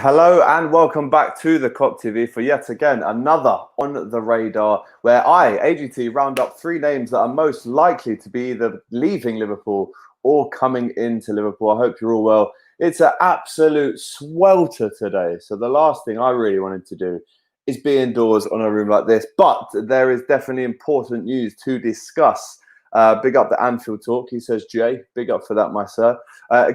Hello and welcome back to the Kop TV for yet again another On the Radar, where I, AGT, round up 3 names that are most likely to be either leaving Liverpool or coming into Liverpool. I hope you're all well. It's an absolute swelter today, so the last thing I really wanted to do is be indoors on a room like this, but there is definitely important news to discuss. Big up the Anfield talk, he says, Jay. Big up for that, my sir.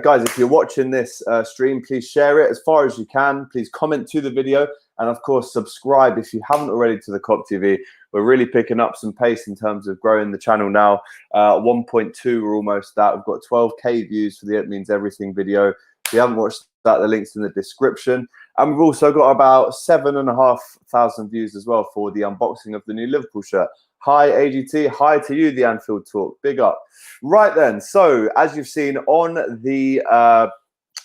Guys, if you're watching this stream, please share it as far as you can. Please comment to the video. And, of course, subscribe if you haven't already to the Kop TV. We're really picking up some pace in terms of growing the channel now. 1.2, we're almost at. We've got 12K views for the It Means Everything video. If you haven't watched that, the link's in the description. And we've also got about 7,500 views as well for the unboxing of the new Liverpool shirt. Hi, AGT. Hi to you, the Anfield talk. Big up. Right then. So, as you've seen on the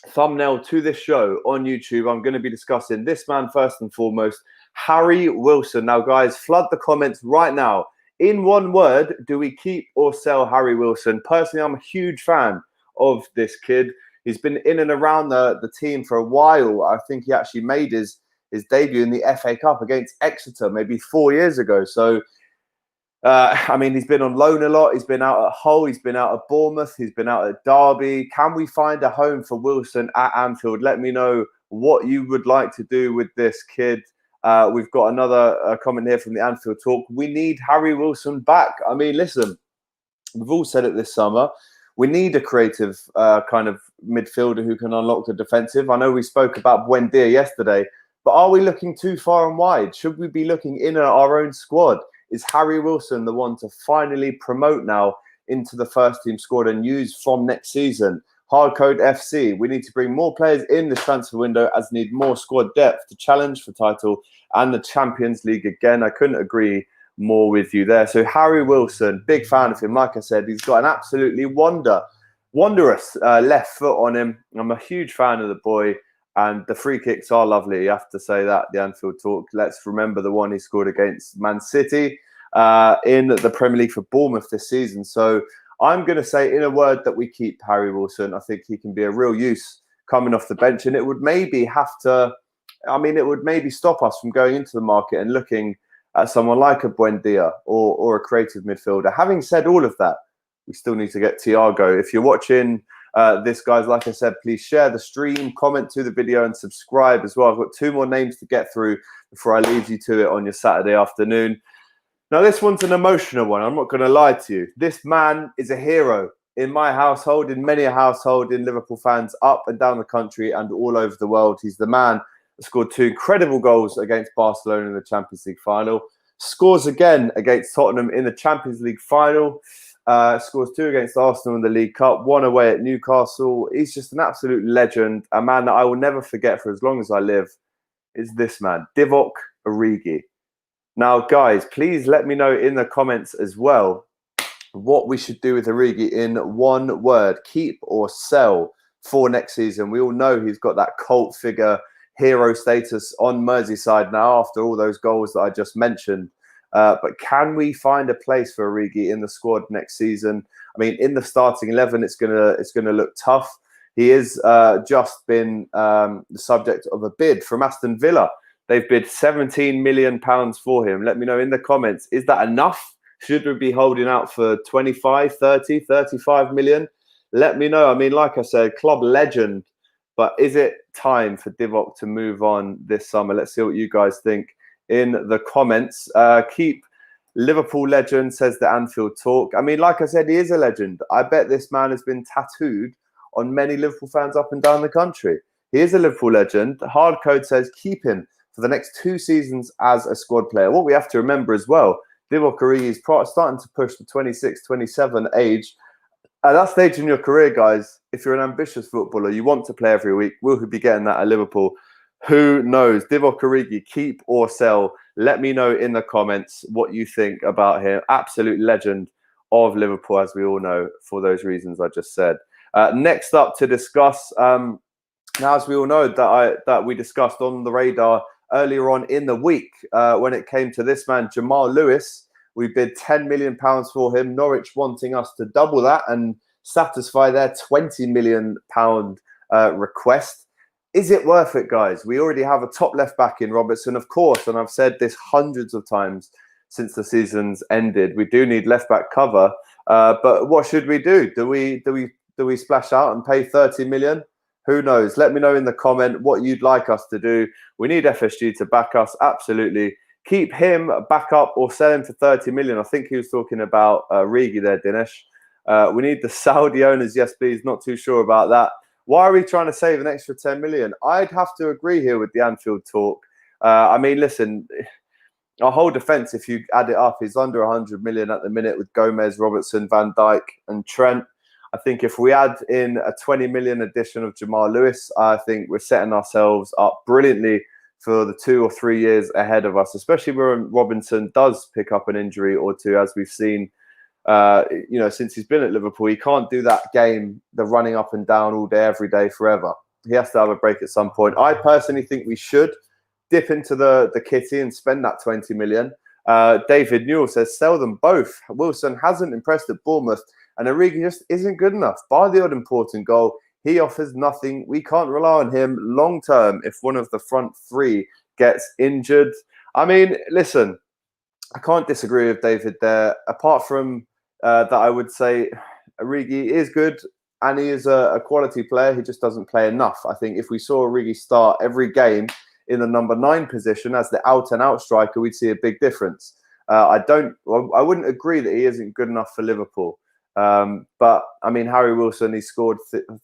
thumbnail to this show on YouTube, I'm going to be discussing this man first and foremost, Harry Wilson. Now, guys, flood the comments right now. In one word, do we keep or sell Harry Wilson? Personally, I'm a huge fan of this kid. He's been in and around the team for a while. I think he actually made his debut in the FA Cup against Exeter maybe 4 years ago. So, I mean, he's been on loan a lot. He's been out at Hull. He's been out at Bournemouth. He's been out at Derby. Can we find a home for Wilson at Anfield? Let me know what you would like to do with this kid. We've got another comment here from the Anfield talk. We need Harry Wilson back. I mean, listen, we've all said it this summer. We need a creative kind of midfielder who can unlock the defensive. I know we spoke about Buendia yesterday, but are we looking too far and wide? Should we be looking in at our own squad? Is Harry Wilson the one to finally promote now into the first team squad and use from next season? Hardcode FC, we need to bring more players in the transfer window as need more squad depth to challenge for title and the Champions League again. I couldn't agree more with you there. So Harry Wilson, big fan of him. Like I said, he's got an absolutely wondrous left foot on him. I'm a huge fan of the boy. And the free kicks are lovely. You have to say that, the Anfield talk. Let's remember the one he scored against Man City in the Premier League for Bournemouth this season. So I'm going to say, in a word, that we keep Harry Wilson. I think he can be a real use coming off the bench. And it would maybe have to, I mean, it would maybe stop us from going into the market and looking at someone like a Buendia or a creative midfielder. Having said all of that, we still need to get Thiago. If you're watching this, guys, like I said, please share the stream, comment to the video and subscribe as well. I've got 2 more names to get through before I leave you to it on your Saturday afternoon. Now, this one's an emotional one. I'm not going to lie to you. This man is a hero in my household, in many a household, in Liverpool fans up and down the country and all over the world. He's the man that scored 2 incredible goals against Barcelona in the Champions League final. Scores again against Tottenham in the Champions League final. Scores 2 against Arsenal in the League Cup, 1 away at Newcastle. He's just an absolute legend, a man that I will never forget for as long as I live, is this man, Divock Origi. Now, guys, please let me know in the comments as well what we should do with Origi in one word, keep or sell for next season. We all know he's got that cult figure hero status on Merseyside now after all those goals that I just mentioned. But can we find a place for Origi in the squad next season? I mean, in the starting 11, it's gonna look tough. He is just been the subject of a bid from Aston Villa. They've bid £17 million for him. Let me know in the comments. Is that enough? Should we be holding out for 25, 30, 35 million? Let me know. I mean, like I said, club legend. But is it time for Divock to move on this summer? Let's see what you guys think in the comments. Keep Liverpool legend, says the Anfield talk. I mean, like I said, he is a legend. I bet this man has been tattooed on many Liverpool fans up and down the country. He is a Liverpool legend. Hardcode says keep him for the next 2 seasons as a squad player. What we have to remember as well, Divock Origi is starting to push the 26, 27 age. At that stage in your career, guys, if you're an ambitious footballer, you want to play every week, will he be getting that at Liverpool? Who knows? Divock Origi, keep or sell? Let me know in the comments what you think about him. Absolute legend of Liverpool, as we all know, for those reasons I just said. Next up to discuss, now as we all know, that we discussed on the radar earlier on in the week when it came to this man, Jamal Lewis. We bid £10 million for him. Norwich wanting us to double that and satisfy their £20 million request. Is it worth it, guys? We already have a top left back in Robertson, of course, and I've said this hundreds of times since the season's ended. We do need left back cover, but what should we do? Do we splash out and pay 30 million? Who knows? Let me know in the comment what you'd like us to do. We need FSG to back us, absolutely. Keep him back up or sell him for 30 million. I think he was talking about Origi there, Dinesh. We need the Saudi owners, yes, please. Not too sure about that. Why are we trying to save an extra 10 million? I'd have to agree here with the Anfield talk. I mean, listen, our whole defence, if you add it up, is under 100 million at the minute with Gomez, Robertson, Van Dijk and Trent. I think if we add in a 20 million addition of Jamal Lewis, I think we're setting ourselves up brilliantly for the 2 or 3 years ahead of us, especially when Robinson does pick up an injury or two, as we've seen. Since he's been at Liverpool, he can't do that game, the running up and down all day, every day, forever. He has to have a break at some point. I personally think we should dip into the kitty and spend that 20 million. David Newell says, sell them both. Wilson hasn't impressed at Bournemouth, and Origi just isn't good enough. Bar the odd important goal, he offers nothing. We can't rely on him long term if one of the front three gets injured. I mean, listen, I can't disagree with David there. Apart from that, I would say Origi is good and he is a quality player. He just doesn't play enough. I think if we saw Origi start every game in the number 9 position as the out-and-out striker, we'd see a big difference. I wouldn't agree that he isn't good enough for Liverpool. But I mean, Harry Wilson, he scored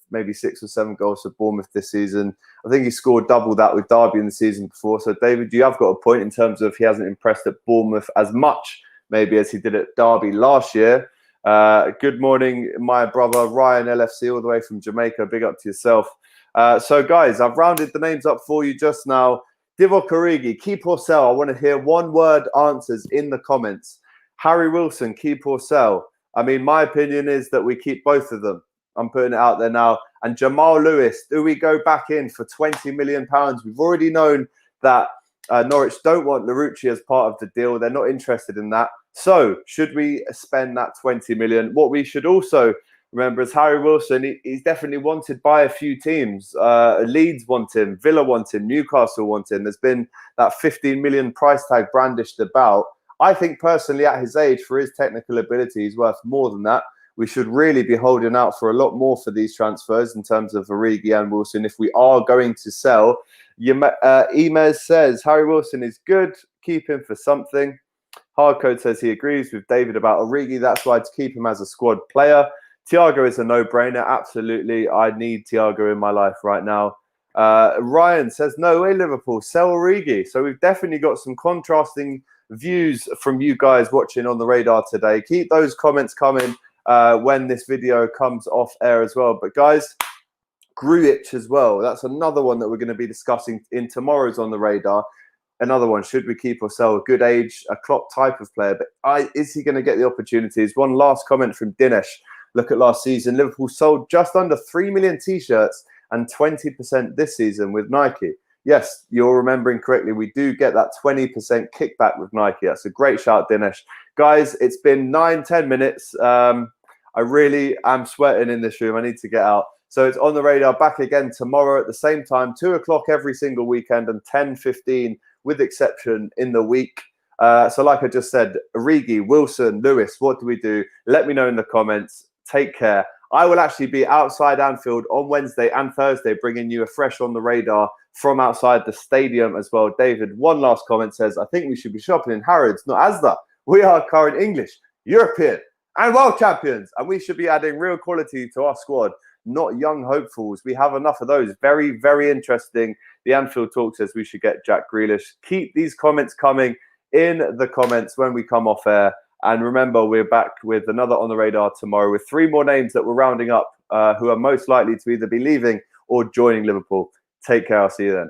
maybe 6 or 7 goals for Bournemouth this season. I think he scored double that with Derby in the season before. So David, you have got a point in terms of he hasn't impressed at Bournemouth as much maybe as he did at Derby last year. Good morning, my brother Ryan LFC, all the way from Jamaica. Big up to yourself. So guys, I've rounded the names up for you just now. Divock Origi, keep or sell. I want to hear one-word answers in the comments. Harry Wilson, keep or sell. I mean, my opinion is that we keep both of them. I'm putting it out there now. And Jamal Lewis, do we go back in for £20 million? We've already known that Norwich don't want Larouci as part of the deal. They're not interested in that. So should we spend that 20 million? What we should also remember is Harry Wilson, he's definitely wanted by a few teams. Leeds want him, Villa want him, Newcastle want him. There's been that 15 million price tag brandished about. I think personally at his age, for his technical ability, he's worth more than that. We should really be holding out for a lot more for these transfers in terms of Origi and Wilson if we are going to sell. Emez says, Harry Wilson is good. Keep him for something. Hardcode says he agrees with David about Origi. That's why to keep him as a squad player. Thiago is a no-brainer. Absolutely. I need Thiago in my life right now. Ryan says, no way, Liverpool. Sell Origi. So we've definitely got some contrasting views from you guys watching on the radar today. Keep those comments coming when this video comes off air as well. But guys, Grujic as well. That's another one that we're going to be discussing in tomorrow's On the Radar. Another one, should we keep or sell? A good age, a Klopp type of player. But is he going to get the opportunities? One last comment from Dinesh. Look at last season. Liverpool sold just under 3 million T-shirts and 20% this season with Nike. Yes, you're remembering correctly. We do get that 20% kickback with Nike. That's a great shout, Dinesh. Guys, it's been 9-10 minutes. I really am sweating in this room. I need to get out. So it's On the Radar back again tomorrow at the same time, 2 o'clock every single weekend and 10:15 with exception in the week. So like I just said, Origi, Wilson, Lewis, what do we do? Let me know in the comments. Take care. I will actually be outside Anfield on Wednesday and Thursday, bringing you a fresh On the Radar from outside the stadium as well. David, one last comment says, I think we should be shopping in Harrods, not Asda. We are current English, European and world champions, and we should be adding real quality to our squad, not young hopefuls. We have enough of those. Very, very interesting. The Anfield Talk says we should get Jack Grealish. Keep these comments coming in the comments when we come off air. And remember, we're back with another On the Radar tomorrow with 3 more names that we're rounding up who are most likely to either be leaving or joining Liverpool. Take care. I'll see you then.